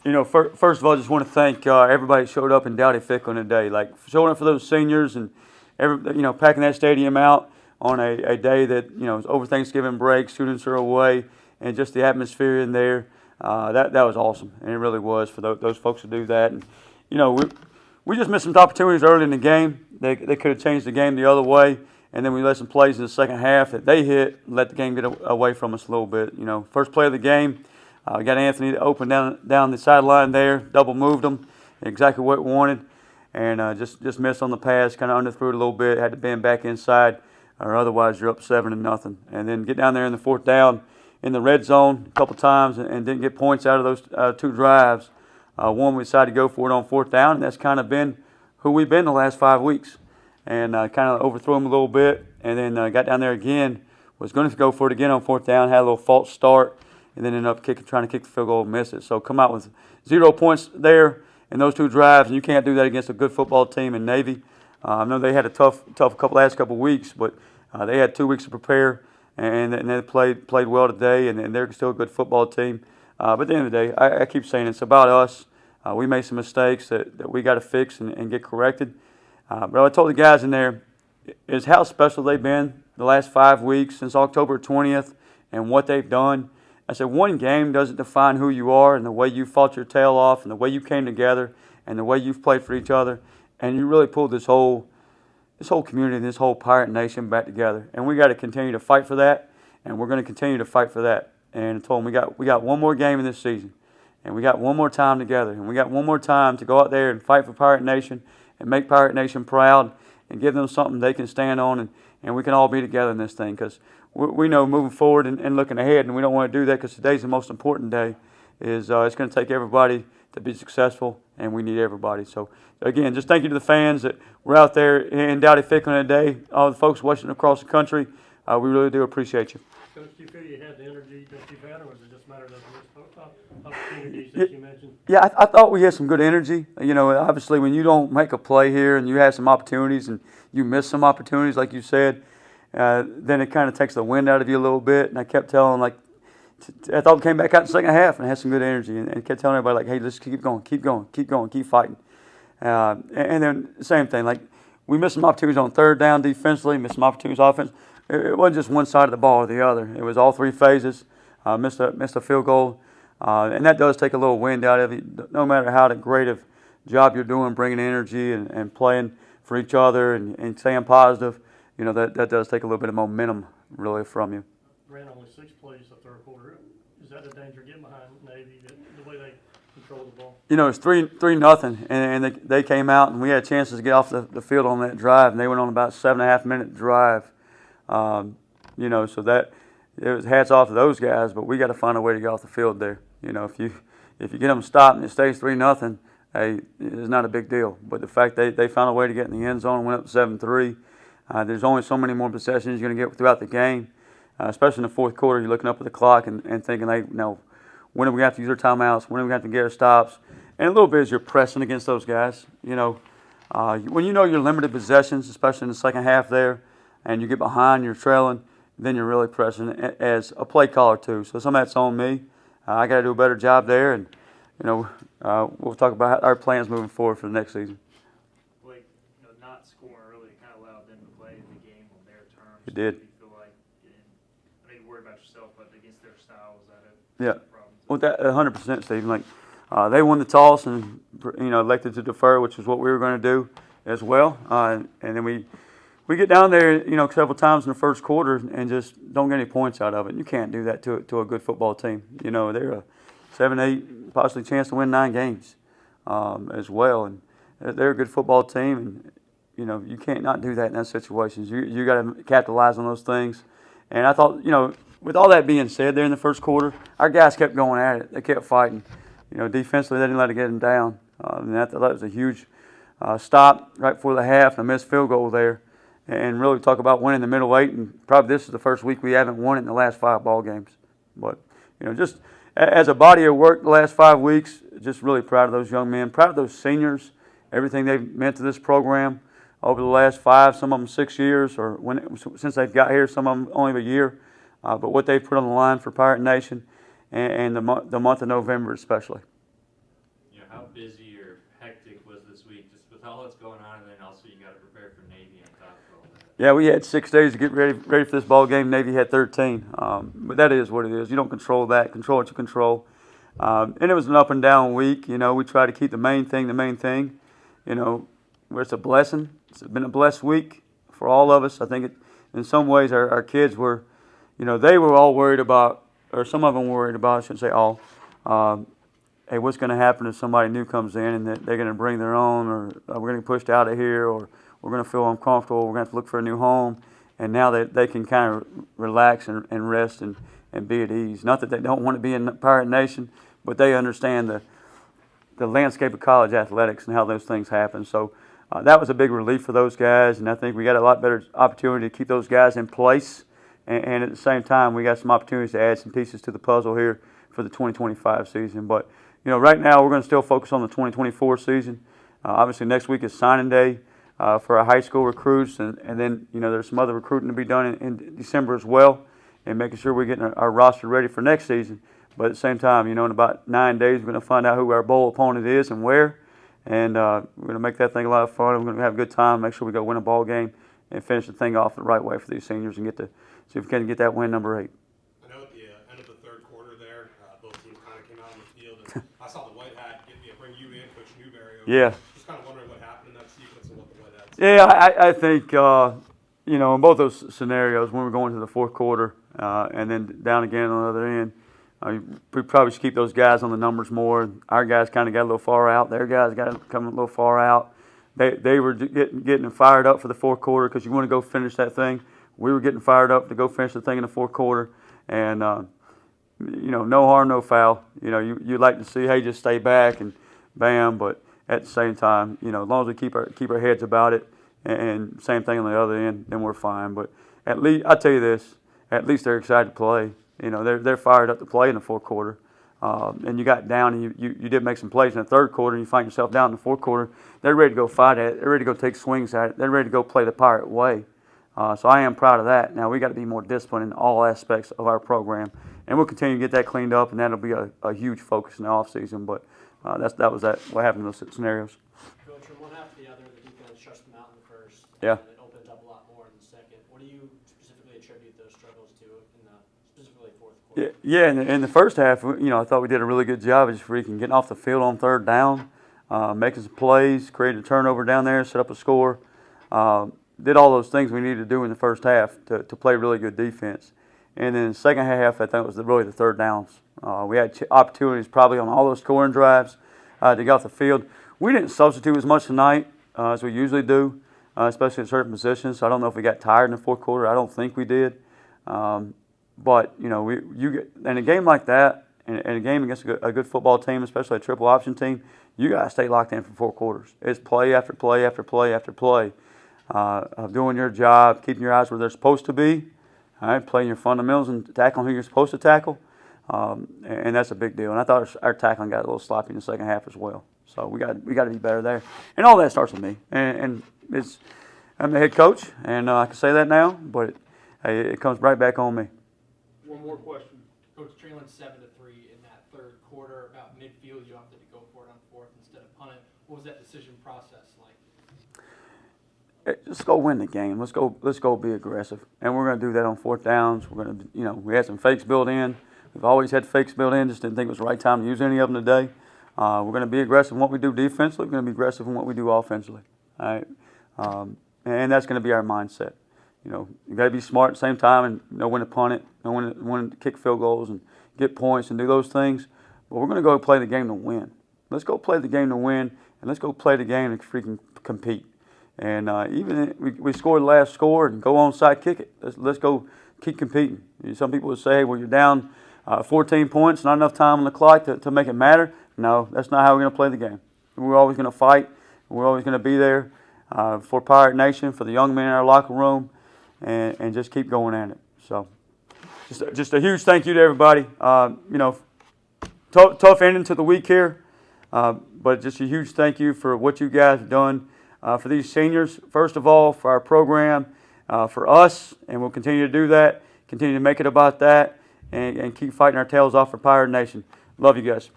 First of all, I just want to thank everybody that showed up in Dowdy Ficklen today. Like showing up for those seniors and packing that stadium out on a day that is over Thanksgiving break. Students are away, and just the atmosphere in there. That was awesome, and it really was for those folks to do that. And we just missed some opportunities early in the game. They could have changed the game the other way, and then we let some plays in the second half that they hit, let the game get away from us a little bit. First play of the game. We got Anthony to open down the sideline there, double moved him, exactly what we wanted, and just missed on the pass, kind of underthrew it a little bit, had to bend back inside, or otherwise you're up 7-0. And then get down there in the fourth down in the red zone a couple times and didn't get points out of those two drives. One we decided to go for it on fourth down, and that's kind of been who we've been the last 5 weeks. And kind of overthrew him a little bit, and then got down there again, was going to go for it again on fourth down, had a little false start, and then ended up trying to kick the field goal and miss it. So come out with 0 points there in those two drives, and you can't do that against a good football team in Navy. I know they had a tough last couple of weeks, but they had 2 weeks to prepare, and they played well today, and they're still a good football team. But at the end of the day, I keep saying it's about us. We made some mistakes that we got to fix and get corrected. But I told the guys in there is how special they've been the last 5 weeks since October 20th and what they've done. I said one game doesn't define who you are and the way you fought your tail off and the way you came together and the way you've played for each other. And you really pulled this whole community, this whole Pirate Nation back together. And we got to continue to fight for that, and we're going to continue to fight for that. And I told them we got one more game in this season, and we got one more time together, and we got one more time to go out there and fight for Pirate Nation and make Pirate Nation proud and give them something they can stand on, and we can all be together in this thing because we know moving forward and looking ahead, and we don't want to do that because today's the most important day, is it's going to take everybody to be successful, and we need everybody. So, again, just thank you to the fans that were out there in Dowdy Ficklen today, all the folks watching across the country. We really do appreciate you. Coach, do you feel you had the energy that you've had, or was it just a matter of those opportunities that you mentioned? Yeah, I thought we had some good energy. Obviously, when you don't make a play here and you have some opportunities and you miss some opportunities, like you said, then it kind of takes the wind out of you a little bit. And I kept telling, I thought we came back out in the second half and had some good energy and kept telling everybody, hey, let's keep going, keep fighting. And then same thing, we missed some opportunities on third down defensively, missed some opportunities offense. It wasn't just one side of the ball or the other. It was all three phases. Missed a field goal. And that does take a little wind out of you. No matter how great of job you're doing, bringing energy and playing for each other and staying positive, that does take a little bit of momentum really from you. Ran only 6 plays the third quarter. Is that a danger getting behind Navy, the way they control the ball? It's 3-0, and they came out, and we had chances to get off the field on that drive, and they went on about a 7.5-minute drive. So that it was hats off to those guys, but we got to find a way to get off the field there. If you get them stopped and it stays 3-0, hey, it's not a big deal. But the fact they found a way to get in the end zone and went up 7-3. There's only so many more possessions you're going to get throughout the game, especially in the fourth quarter. You're looking up at the clock and thinking, hey, when are we going to have to use our timeouts? When are we going to have to get our stops? And a little bit as you're pressing against those guys. When you're limited possessions, especially in the second half there, and you get behind, you're trailing, then you're really pressing as a play caller too. So some of that's on me. I got to do a better job there, and we'll talk about our plans moving forward for the next season. Blake, not scoring early kind of allowed them to play the game on their terms. It did. Do you feel like, I know you worry about yourself, but against their style, is that Yeah. problem? Well, that 100%, Stephen. They won the toss and elected to defer, which is what we were going to do as well. And then we get down there, several times in the first quarter and just don't get any points out of it. And you can't do that to a good football team. They're a 7-8, possibly chance to win 9 games as well. And they're a good football team, and you can't not do that in those situations. You got to capitalize on those things. And I thought, with all that being said, there in the first quarter, our guys kept going at it. They kept fighting. Defensively, they didn't let it get them down. And that was a huge stop right before the half and a missed field goal there. And really talk about winning the middle 8, and probably this is the first week we haven't won it in the last 5 ball games. But, just as a body of work the last 5 weeks, just really proud of those young men, proud of those seniors, everything they've meant to this program over the last 5, some of them 6 years, or since they've got here, some of them only a year. But what they've put on the line for Pirate Nation and the month of November especially. busy or hectic was this week, just with all that's going on, and then also you got to prepare for Navy on top of all that? Yeah, we had 6 days to get ready for this ball game. Navy had 13. But that is what it is. You don't control that. Control what you control. And it was an up and down week. You know, we try to keep the main thing. You know, where it's a blessing. It's been a blessed week for all of us. I think in some ways our kids were, you know, they were all worried about, or some of them were worried about, I shouldn't say all, hey, what's going to happen if somebody new comes in and that they're going to bring their own, or we're going to get pushed out of here, or we're going to feel uncomfortable, we're going to have to look for a new home. And now that they can kind of relax and rest and be at ease. Not that they don't want to be in Pirate Nation, but they understand the landscape of college athletics and how those things happen. So that was a big relief for those guys, and I think we got a lot better opportunity to keep those guys in place. And at the same time, we got some opportunities to add some pieces to the puzzle here for the 2025 season. But, you know, right now we're going to still focus on the 2024 season. Obviously, next week is signing day for our high school recruits, and then, you know, there's some other recruiting to be done in December as well, and making sure we're getting our roster ready for next season. But at the same time, you know, in about 9 days, we're going to find out who our bowl opponent is and where, and we're going to make that thing a lot of fun. We're going to have a good time, make sure we go win a ball game, and finish the thing off the right way for these seniors and get to see if we can get that win number 8. I know at the end of the third quarter there, both teams kind of came out on the field, and I saw the White Hat bring you in, Coach Newberry. Yeah. Just kind of wondering what happened in that sequence and what the White Hat said. Yeah, I think, you know, in both those scenarios, when we're going to the fourth quarter and then down again on the other end, we probably should keep those guys on the numbers more. Our guys kind of got a little far out. Their guys got to come a little far out. They were getting fired up for the fourth quarter because you want to go finish that thing. We were getting fired up to go finish the thing in the fourth quarter. And, you know, no harm, no foul. You know, you like to see, hey, just stay back and bam. But at the same time, you know, as long as we keep our heads about it, and same thing on the other end, then we're fine. But at least, I'll tell you this, at least they're excited to play. You know, they're fired up to play in the fourth quarter. And you got down and you did make some plays in the third quarter, and you find yourself down in the fourth quarter. They're ready to go fight at it. They're ready to go take swings at it. They're ready to go play the Pirate way. So I am proud of that. Now, we got to be more disciplined in all aspects of our program. And we'll continue to get that cleaned up, and that'll be a huge focus in the offseason. But that was what happened in those scenarios. Coach, from one half to the other, the defense shuts them out in the first. Yeah. And it opens up a lot more in the second. What do you specifically attribute those struggles to in the specifically fourth quarter? Yeah. In the first half, you know, I thought we did a really good job of just freaking getting off the field on third down, making some plays, created a turnover down there, set up a score. Did all those things we needed to do in the first half to play really good defense. And then the second half, I think it was really the third downs. We had opportunities probably on all those scoring drives to get off the field. We didn't substitute as much tonight as we usually do, especially in certain positions. So I don't know if we got tired in the fourth quarter. I don't think we did. But, you know, in a game like that, in a game against a good football team, especially a triple option team, you got to stay locked in for 4 quarters. It's play after play after play after play of doing your job, keeping your eyes where they're supposed to be, all right, playing your fundamentals and tackling who you're supposed to tackle. And that's a big deal. And I thought our tackling got a little sloppy in the second half as well. So we got to be better there. And all that starts with me. And I'm the head coach, and I can say that now, but it comes right back on me. One more question. Coach, trailing 7-3 in that third quarter, about midfield, you opted to go for it on fourth instead of punt it. What was that decision process like? Let's go win the game. Let's go be aggressive. And we're going to do that on fourth downs. We're going to, you know, we had some fakes built in. We've always had fakes built in. Just didn't think it was the right time to use any of them today. We're going to be aggressive in what we do defensively. We're going to be aggressive in what we do offensively. All right? And that's going to be our mindset. You know, you got to be smart at the same time and know when to punt it, know when to kick field goals and get points and do those things. But we're going to go play the game to win. Let's go play the game to win, and let's go play the game to freaking compete. And even if we scored the last score and go onside kick it. Let's go keep competing. Some people would say, well, you're down 14 points, not enough time on the clock to make it matter. No, that's not how we're going to play the game. We're always going to fight. We're always going to be there for Pirate Nation, for the young men in our locker room, and just keep going at it. So just a huge thank you to everybody. You know, tough ending to the week here, but just a huge thank you for what you guys have done for these seniors, first of all, for our program, for us, and we'll continue to do that, continue to make it about that, and keep fighting our tails off for Pirate Nation. Love you guys.